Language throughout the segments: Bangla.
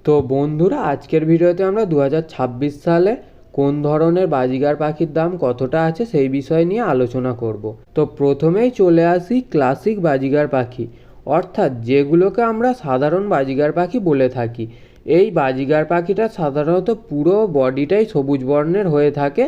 তো বন্ধুরা, আজকের ভিডিওতে আমরা 2026 সালে কোন ধরনের বাজিগার পাখির দাম কতটা আছে সেই বিষয় নিয়ে আলোচনা করব। তো প্রথমেই চলে আসি ক্লাসিক বাজিগার পাখি, অর্থাৎ যেগুলোকে আমরা সাধারণ বাজিগার পাখি বলে থাকি। এই বাজিগার পাখিটা সাধারণত পুরো বডিটাই সবুজ বর্ণের হয়ে থাকে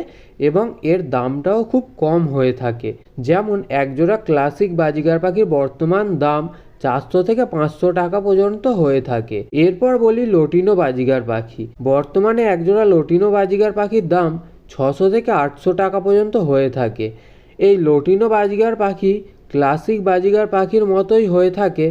এবং এর দামটাও খুব কম হয়ে থাকে। যেমন একজোড়া ক্লাসিক বাজিগার পাখির বর্তমান দাম 400 থেকে 500 টাকা পর্যন্ত হয়ে থাকে। এরপর বলি লটিনো বাজিগার পাখি। বর্তমানে একজোড়া লটিনো বাজিগার পাখির দাম 600 থেকে 800 টাকা পর্যন্ত হয়ে থাকে। এই লটিনো বাজিগার পাখি ক্লাসিক বাজিগার পাখির মতোই হয়ে থাকে,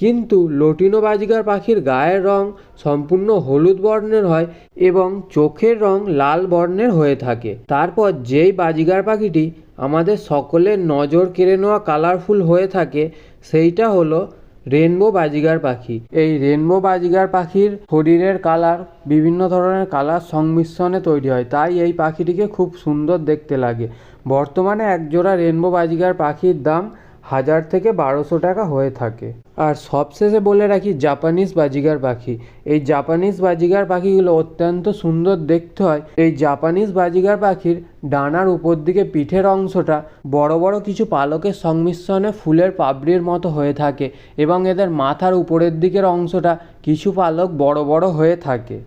কিন্তু লটিনো বাজিগার পাখির গায়ের রং সম্পূর্ণ হলুদ বর্ণের হয় এবং চোখের রং লাল বর্ণের হয়ে থাকে। তারপর যেই বাজিগার পাখিটি আমাদের সকলের নজর কেড়ে নেওয়া কালারফুল হয়ে থাকে সেইটা হলো রেনবো বাজিগার পাখি। এই রেনবো বাজিগার পাখির শরীরের কালার বিভিন্ন ধরনের কালার সংমিশ্রণে তৈরি হয়, তাই এই পাখিটিকে খুব সুন্দর দেখতে লাগে। বর্তমানে একজোড়া রেনবো বাজিগার পাখির দাম 1000 থেকে 1200 টাকা হয়ে থাকে। আর সবশেষে বলে রাখি জাপানিজ বাজিগার পাখি। এই জাপানিজ বাজিগার পাখিগুলো অত্যন্ত সুন্দর দেখতে হয়। এই জাপানিজ বাজিগার পাখির ডানার উপর দিকে পিঠের অংশটা বড় বড় কিছু পালকের সংমিশ্রণে ফুলের পাপড়ির মতো হয়ে থাকে এবং এদের মাথার উপরের দিকের অংশটা কিছু পালক বড় বড় হয়ে থাকে।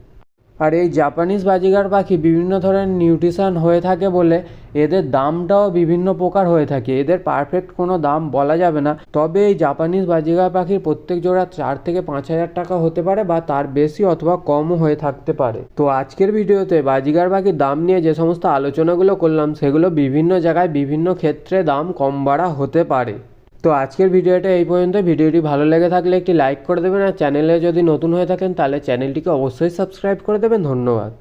আর এই জাপানিজ বাজিগার পাখি বিভিন্ন ধরনের নিউট্রিশন হয়ে থাকে বলে এদের দামটাও বিভিন্ন প্রকার হয়ে থাকে। এদের পারফেক্ট কোনো দাম বলা যাবে না, তবে এই জাপানিজ বাজিগার পাখির প্রত্যেক জোড়া 4 থেকে 5000 টাকা হতে পারে বা তার বেশি অথবা কমও হয়ে থাকতে পারে। তো আজকের ভিডিওতে বাজিগার পাখির দাম নিয়ে যে সমস্ত আলোচনাগুলো করলাম সেগুলো বিভিন্ন জায়গায় বিভিন্ন ক্ষেত্রে দাম কম বাড়া হতে পারে। তো আজকের ভিডিওটা এই পর্যন্ত। ভিডিওটি ভালো লেগে থাকলে একটি লাইক করে দেবেন, আর চ্যানেলে যদি নতুন হয়ে থাকেন তাহলে চ্যানেলটিকে অবশ্যই সাবস্ক্রাইব করে দেবেন। ধন্যবাদ।